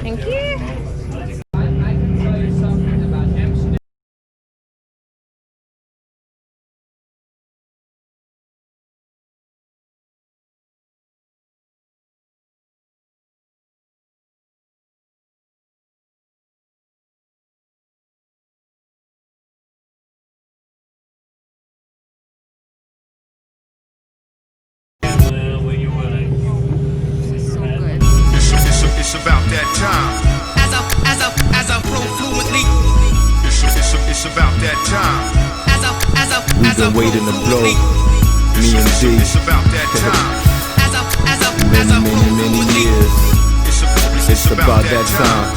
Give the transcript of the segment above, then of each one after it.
Thank you. It's about that time. As I flow fluently. It's about that time. We've been waiting to blow. Me and D. It's about that time. Many years. It's about that time.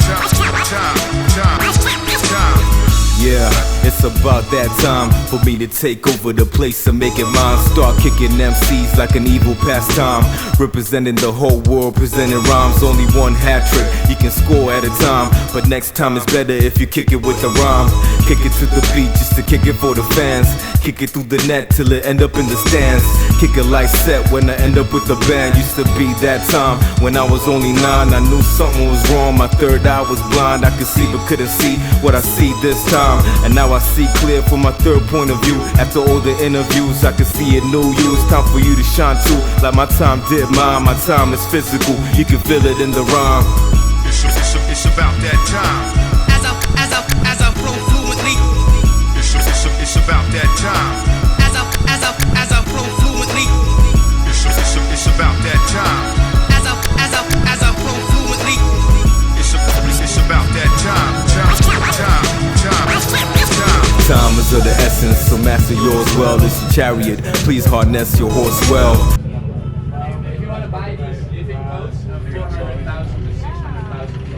Yeah, it's about that time for me to take over the place and make it mine. Start kicking MCs like an evil pastime. Representing the whole world, presenting rhymes. Only one hat trick, you can score at a time. But next time it's better if you kick it with the rhyme. Kick it to the beat just to kick it for the fans. Kick it through the net till it end up in the stands. Kick it like set when I end up with the band. Used to be that time when I was only 9. I knew something was wrong, my third eye was blind. I could see but couldn't see what I see this time. And now I see clear from my third point of view. After all the interviews, I can see it new you. It's time for you to shine too, like my time did mine. My time is physical, you can feel it in the rhyme. It's about that time. As I flow fluently. It's about that time. As I flow fluently. It's about that time. As I flow fluently. It's about that time. Time is of the essence, so master yours well. It's your chariot, please harness your horse well. If you want to buy these living boats, 400,000 to 600,000.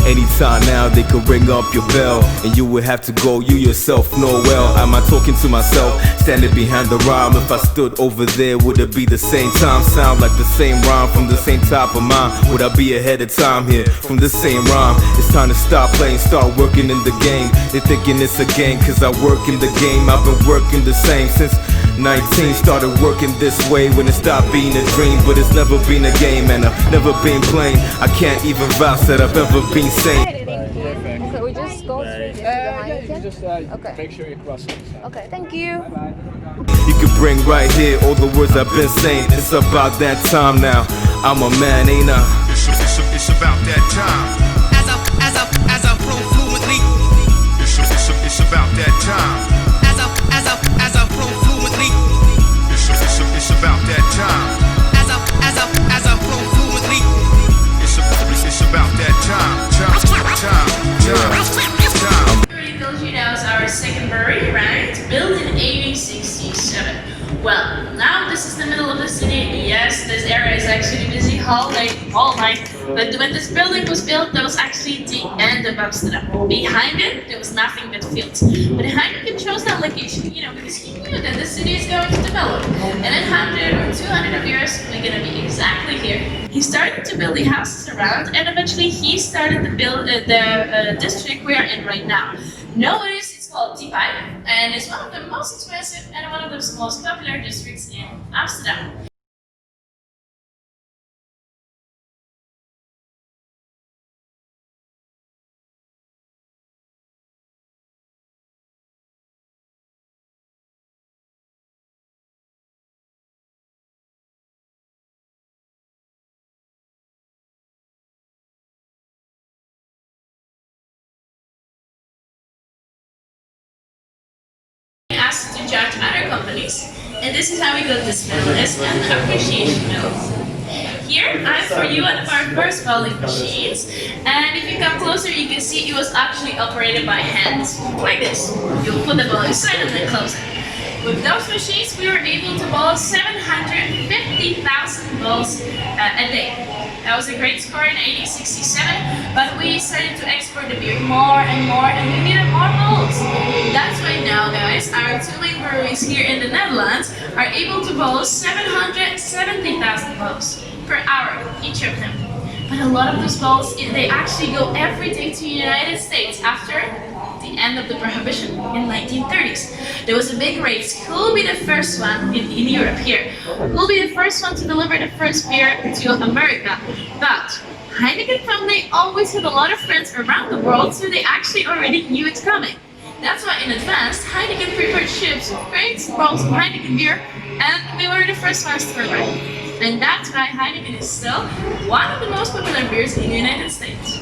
Anytime now they could ring up your bell, and you would have to go, you yourself know well. Am I talking to myself, standing behind the rhyme? If I stood over there, would it be the same time? Sound like the same rhyme from the same top of mine? Would I be ahead of time here from the same rhyme? It's time to stop playing, start working in the game. They're thinking it's a game, cause I work in the game. I've been working the same since 19, started working this way when it stopped being a dream. But it's never been a game and I've never been plain. I can't even vouch that I've ever been sane. Okay, we just go straight into the Heineken? Just okay. make sure you cross it. Okay, thank you. Bye. You can bring right here all the words I've been saying. It's about that time now. I'm a man, ain't I? It's about that time. As I flow fluently. It's about that time. As I flow fluently. It's about that time. As I flow fluently. It's about that time. Indulge now is our second brewery, right? Built in 1867. Well, now this is the middle of the city. Yes, this area is actually busy all night. But when this building was built, that was actually the end of Amsterdam. Behind it, there was nothing but fields. But Heineken chose that location, because he knew that the city is going to develop. And in 100 or 200 of years, we're going to be exactly here. He started to build the houses around, and eventually he started to build the district we are in right now. Nowadays, it's called T-Pipe, and it's one of the most expensive and one of the most popular districts in Amsterdam. Asked to join other companies, and this is how we got this medal. It's an appreciation medal. Here I have for you one of our first welding machines, and if you come closer you can see it was actually operated by hands, like this. You'll put the ball inside and then close it. With those machines we were able to ball 750,000 balls a day. That was a great score in 1867, but we started to export the beer more and more, and we needed more balls. That's why now, guys, our two main breweries here in the Netherlands are able to bowl 770,000 balls per hour, each of them. But a lot of those balls, they actually go every day to the United States after the end of the prohibition in 1930s. There was a big race. Who will be the first one in Europe here? Who will be the first one to deliver the first beer to America? But Heineken family always had a lot of friends around the world, so they actually already knew it's coming. That's why in advance, Heineken prepared ships with great bottles of Heineken beer, and we were the first ones to arrive. And that's why Heineken is still one of the most popular beers in the United States.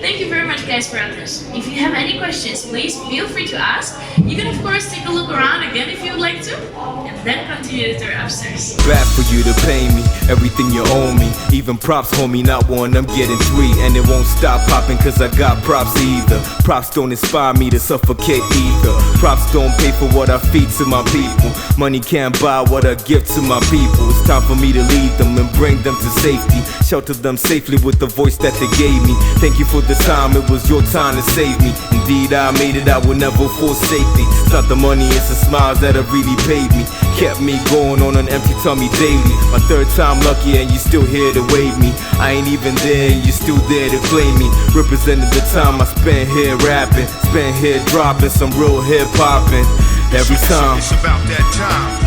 Thank you very much guys for this. If you have any questions, please feel free to ask. You can of course take a look around again if you would like to, and then continue the tour upstairs. Bad for you to pay me everything you owe me. Even props, homie, not one, I'm getting 3. And it won't stop popping cause I got props either. Props don't inspire me to suffocate either. Props don't pay for what I feed to my people. Money can't buy what I give to my people. It's time for me to lead them and bring them to safety. Shelter them safely with the voice that they gave me. Thank you for the time, it was your time to save me. Indeed I made it, I will never forsake thee. It's not the money, it's the smiles that have really paid me. Kept me going on an empty tummy daily. My 3rd time lucky and you still here to wave me. I ain't even there and you still there to claim me. Represented the time I spent here rapping, spent here dropping some real hip hopping. Every time It's about that time.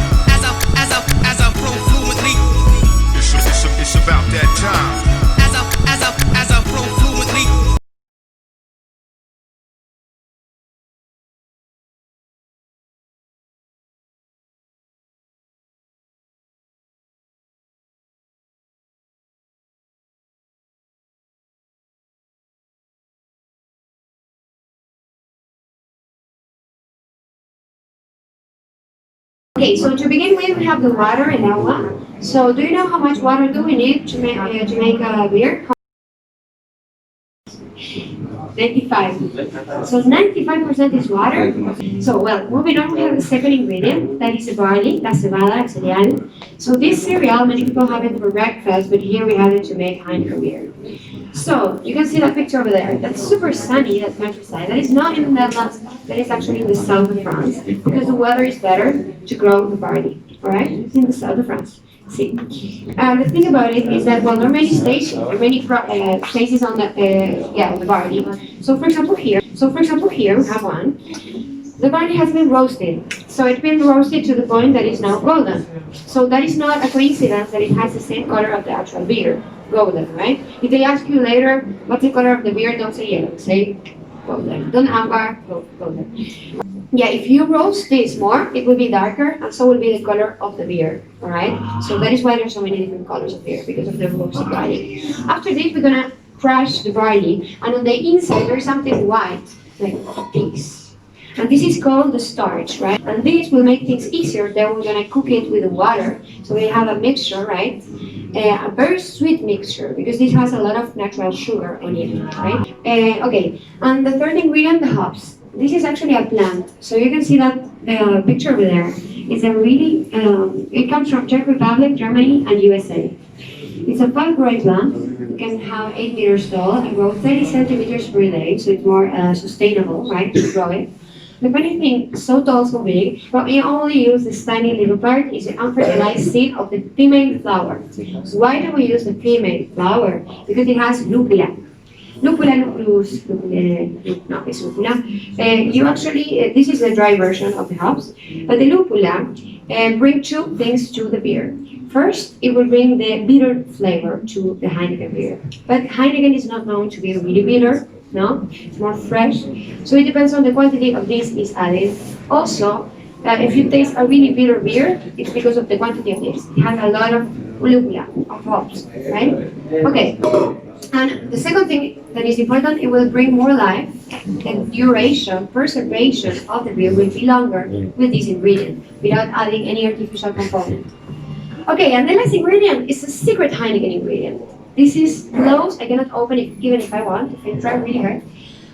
As I flow fluently. It's about that time. As I flow fluently. Okay, so to begin with, we have the water and agua. So do you know how much water do we need to make a beer? 95. So 95% is water. So, well, moving on, we have the second ingredient, that is the barley, la cebada, cereal. So this cereal, many people have it for breakfast, but here we have it to make Heineken beer. So, you can see that picture over there. That's super sunny, that countryside. That is not in the Netherlands, that is actually in the south of France, because the weather is better to grow the barley, alright? It's in the south of France. See, the thing about it is that, well, there are many stations, there are many places on the barley. So for example here we have one. The barley has been roasted, so it's been roasted to the point that it's now golden. So that is not a coincidence that it has the same color of the actual beer, golden, right? If they ask you later what's the color of the beer, don't say yellow, say golden. Don't amber, golden. Yeah, if you roast this more, it will be darker, and so will be the color of the beer, alright? So that is why there's so many different colors of beer, because of the roasted barley. After this, we're gonna crush the barley, and on the inside, there's something white, like this. And this is called the starch, right? And this will make things easier, then we're gonna cook it with the water. So we have a mixture, right? A very sweet mixture, because this has a lot of natural sugar on it, right? Okay, and the third ingredient, the hops. This is actually a plant. So you can see that picture over there. It's a really, it comes from Czech Republic, Germany, and USA. It's a fast-growing plant. It can have 8 meters tall and grow 30 centimeters per day, so it's more sustainable, right, to grow it. The funny thing, so tall, so big, but we only use this tiny little part, is the unfertilized seed of the female flower. So why do we use the female flower? Because it has lupula. Lupula, lupulus, no, it's lupula. You actually, this is the dry version of the hops, but the lupula bring 2 things to the beer. First, it will bring the bitter flavor to the Heineken beer. But Heineken is not known to be really bitter, no? It's more fresh. So it depends on the quantity of this is added. Also, if you taste a really bitter beer, it's because of the quantity of this. It has a lot of lupula, of hops, right? Okay. And the second thing that is important, it will bring more life, and duration, preservation of the beer will be longer with this ingredient, without adding any artificial component. Okay, and the last ingredient is a secret Heineken ingredient. This is closed, I cannot open it even if I want, if I try really hard.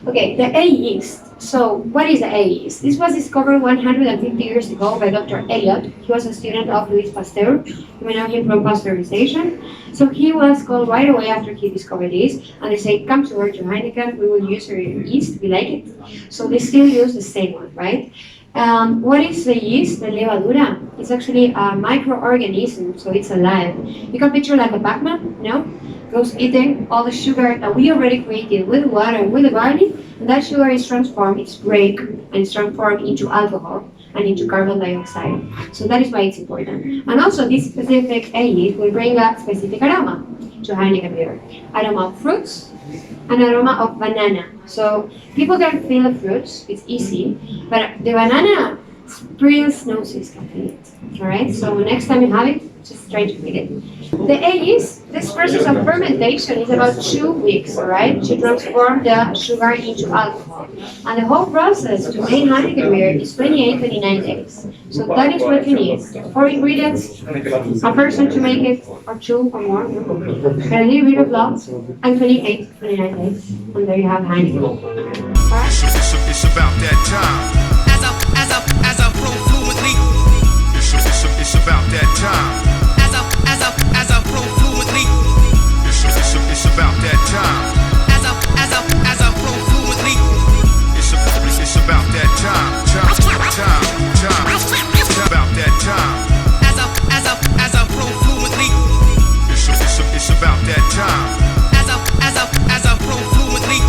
Okay, the A yeast. So, what is the A yeast? This was discovered 150 years ago by Dr. Eliot. He was a student of Louis Pasteur. You may know him from pasteurization. So he was called right away after he discovered this, and they say, come to work to Heineken, we will use your yeast, we like it. So they still use the same one, right? What is the yeast, the levadura? It's actually a microorganism, so it's alive. You can picture like a Pac-Man, you know? Goes eating all the sugar that we already created with water and with the barley, and that sugar is transformed, it's break, and it's transformed into alcohol and into carbon dioxide. So that is why it's important. And also this specific yeast will bring a specific aroma to Heineken beer. Aroma of fruits, an aroma of banana. So people can feel the fruits, it's easy, but the banana experience noses can feel it. Alright, so next time you have it, just try to feel it. The yeast, this process of fermentation is about 2 weeks, alright, to transform the sugar into alcohol. And the whole process to make Heineken beer is 29 days. So that is what you need. 4 ingredients, a person to make it, or 2 or more, and a little bit of love, and 29 days. And there you have Heineken. It's about that time. As I flow fluently. It's about that time. As I flow fluently. It's about that time. As I flow fluently. It's about that time. Time. About that time. As I flow fluently. It's about that time. As I flow fluently.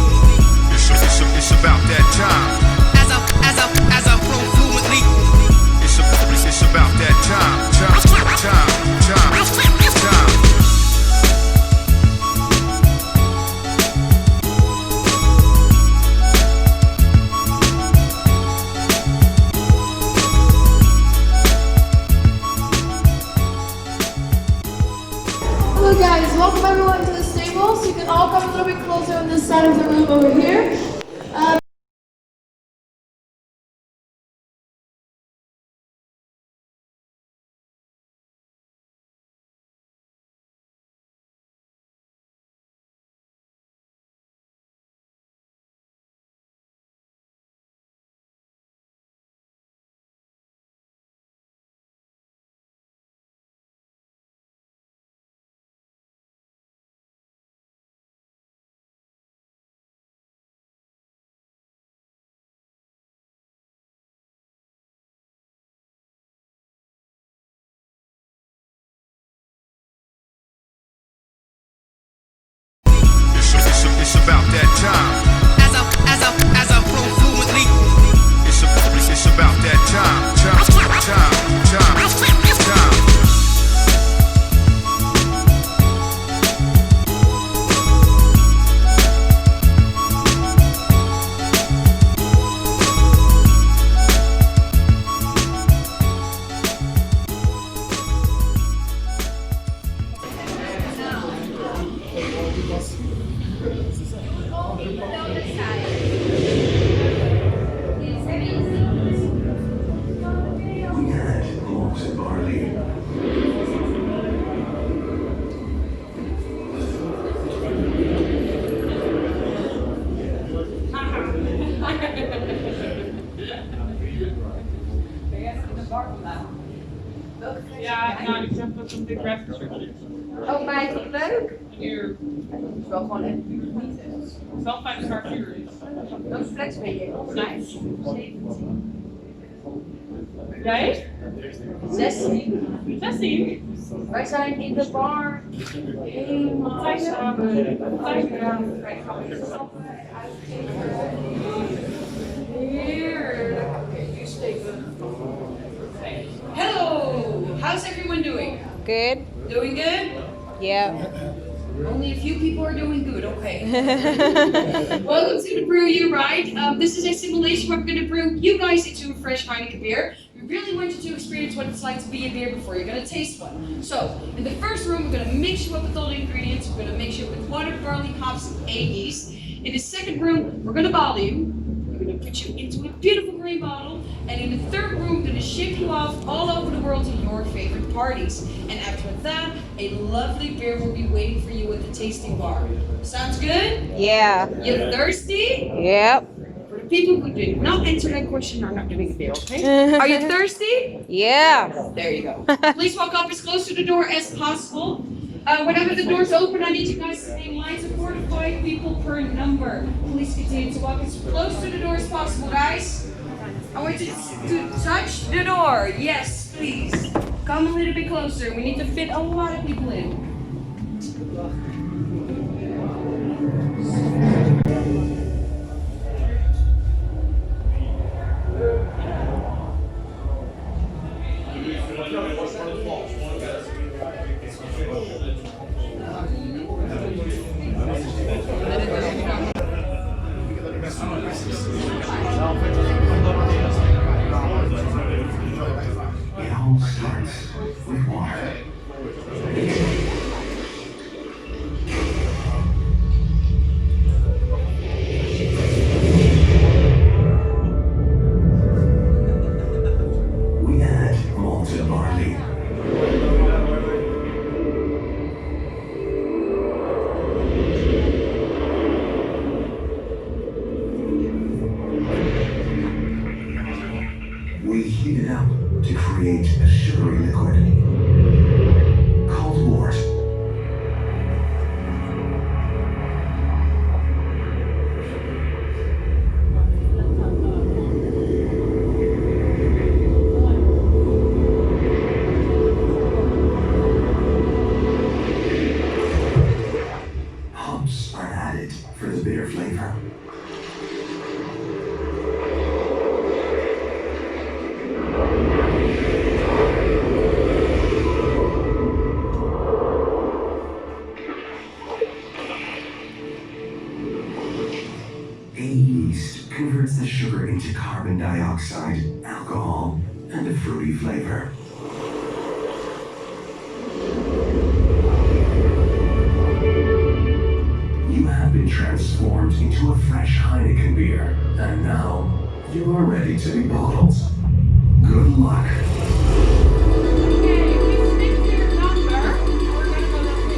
It's about that time. As I flow fluently. It's about that time. Time. Hello guys, welcome everyone to this table. So you can all come a little bit closer on this side of the room over here. It's about that time. As I flow fluently. It's about that time. Ja, nou, ik zeg dat een big rap. Oh, maar het is leuk. Hier. Het is wel gewoon echt Zelf 5 star vuur is. dat flex ben je. Nice. 17. Jij? 16. 16? Wij zijn in de bar helemaal samen. Heerlijk. Oké, nu steken. Hello! How's everyone doing? Good. Doing good? Yeah. Only a few people are doing good, okay. Welcome to the Brew You Right. This is a simulation where we're going to brew you guys into a fresh Heineken beer. We really want you to experience what it's like to be a beer before you're going to taste one. So, in the first room, we're going to mix you up with all the ingredients. We're going to mix you up with water, barley, hops, and yeast. In the second room, we're going to bottle you. We're going to put you into a beautiful green bottle. And in the third room, we're going to ship you off all over the world to your favorite parties. And after that, a lovely beer will be waiting for you at the tasting bar. Sounds good? Yeah. You thirsty? Yep. For the people who did not answer that question are not doing a beer, okay? Are you thirsty? Yeah. There you go. Please walk up as close to the door as possible. Whenever the doors open, I need you guys to stay in line to 4 to 5 people per number. Please continue to walk as close to the door as possible, guys. I want you to touch the door. Yes, please. Come a little bit closer. We need to fit a lot of people in. It all starts with water. We add malted barley. We heat it up to create a sugary liquid called wort. Hops are added for the bitter flavor. A yeast converts the sugar into carbon dioxide, alcohol, and a fruity flavor. You have been transformed into a fresh Heineken beer, and now you are ready to be bottled. Good luck. Okay, please stick to your number. We're gonna go that way.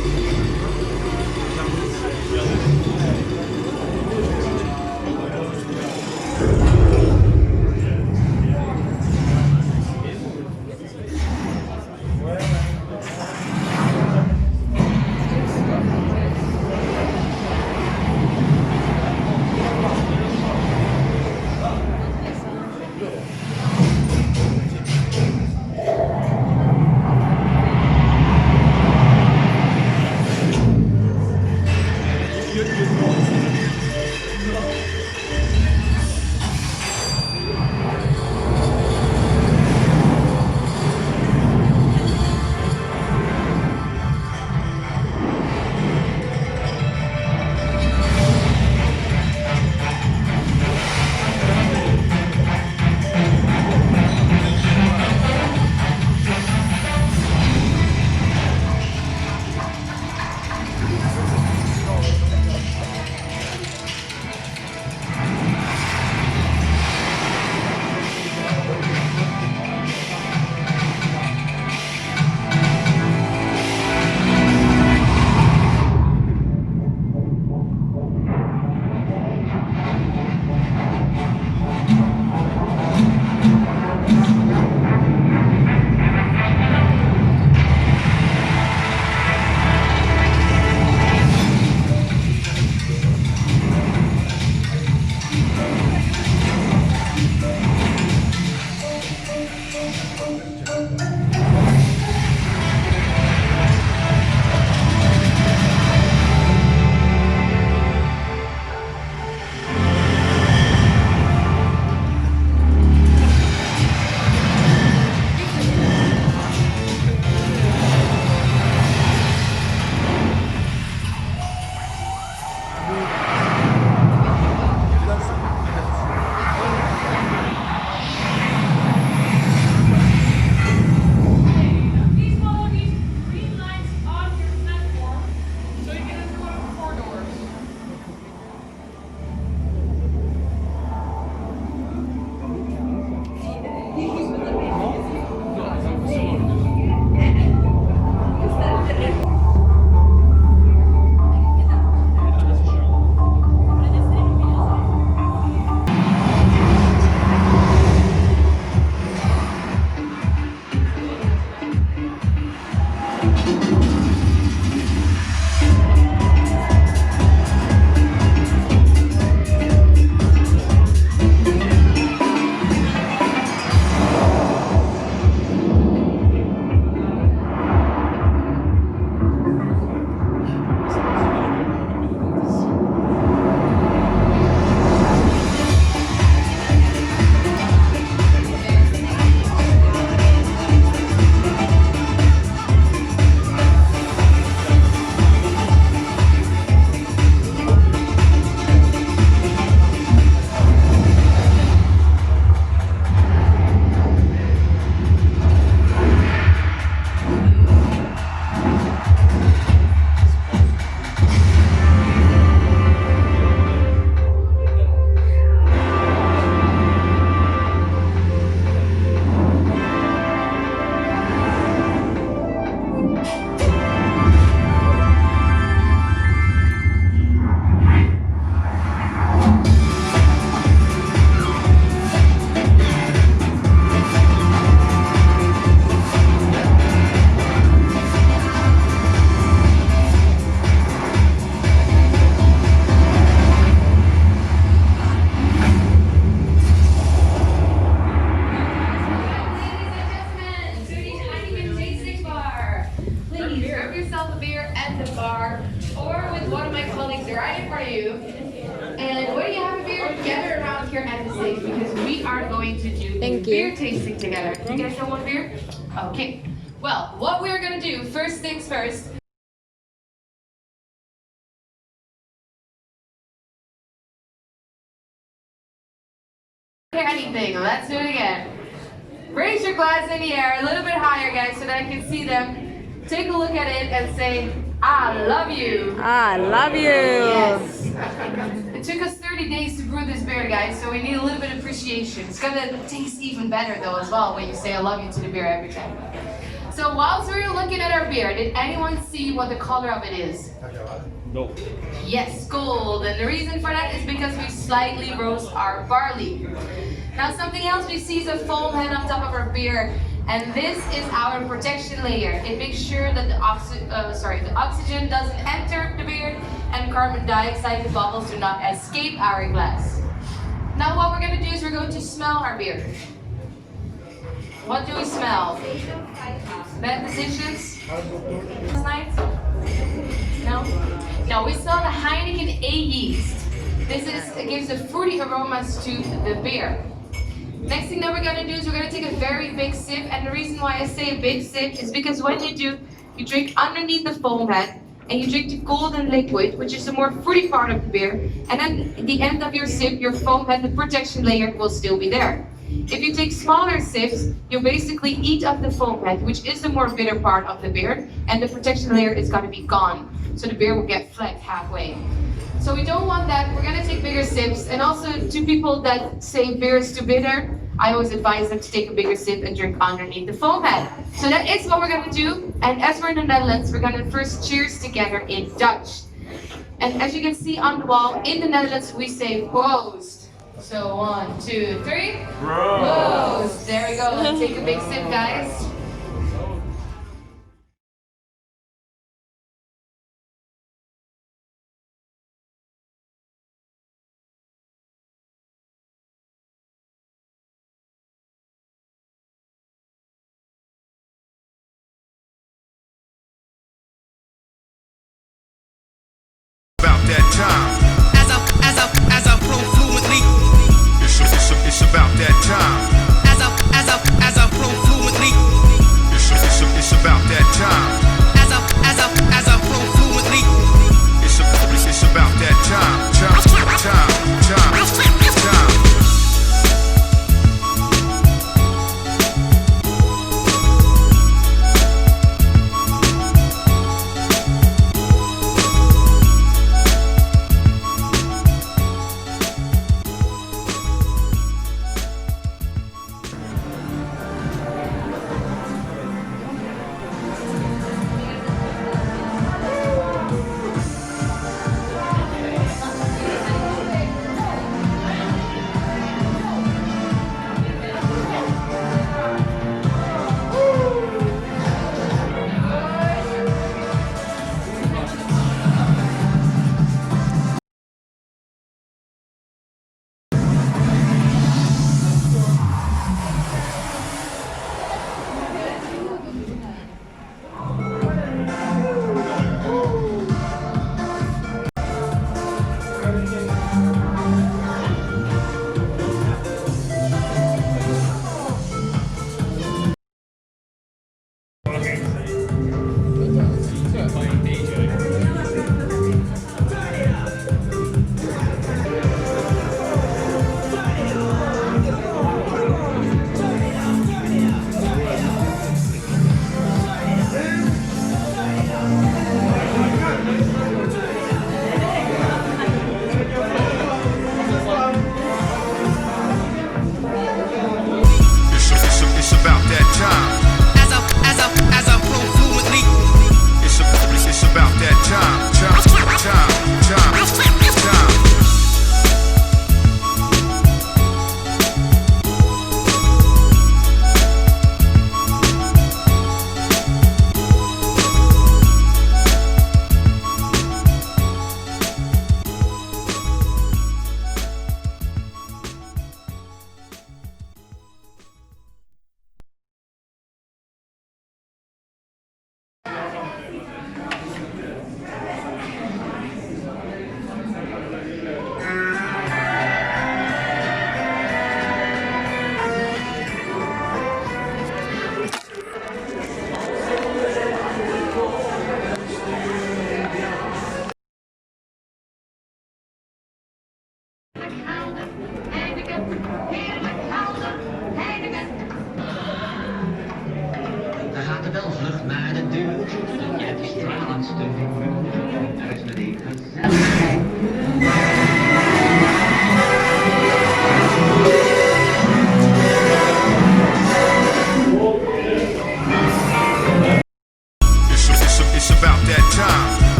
you. And when you have a beer, gather around here at the stage because we are going to do beer tasting together. You guys don't want beer? Okay. Well, what we're gonna do, first things first. Anything, let's do it again. Raise your glass in the air a little bit higher, guys, so that I can see them. Take a look at it and say, I love you. I love you. Yes. It took us 30 days to brew this beer, guys, so we need a little bit of appreciation. It's gonna taste even better, though, as well, when you say I love you to the beer every time. So whilst we were looking at our beer, did anyone see what the color of it is? No. Yes, gold. And the reason for that is because we slightly roast our barley. Now something else we see is a foam head on top of our beer. And this is our protection layer. It makes sure that the oxygen doesn't enter the beer and carbon dioxide, the bubbles, do not escape our glass. Now what we're going to do is we're going to smell our beer. What do we smell? Bad decisions? Last night? No? No, we smell the Heineken A yeast. It gives the fruity aromas to the beer. Next thing that we're gonna do is we're gonna take a very big sip, and the reason why I say a big sip is because when you do, you drink underneath the foam head, and you drink the golden liquid, which is the more fruity part of the beer, and then at the end of your sip, your foam head, the protection layer, will still be there. If you take smaller sips, you basically eat up the foam head, which is the more bitter part of the beer, and the protection layer is gonna be gone, so the beer will get flat halfway. So we don't want that. We're gonna take bigger sips. And also to people that say beer is too bitter, I always advise them to take a bigger sip and drink underneath the foam head. So that is what we're gonna do. And as we're in the Netherlands, we're gonna first cheers together in Dutch. And as you can see on the wall, in the Netherlands, we say proost. So 1, 2, 3. Proost. There we go. Let's take a big sip, guys. About that time. As I flow fluently. It's about that time. As I flow fluently. It's about that time. As I flow fluently. It's about that time. Time.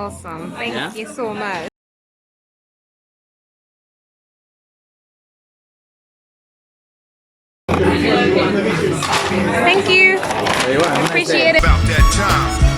awesome. Thank you so much. Thank you. Appreciate it. About that time.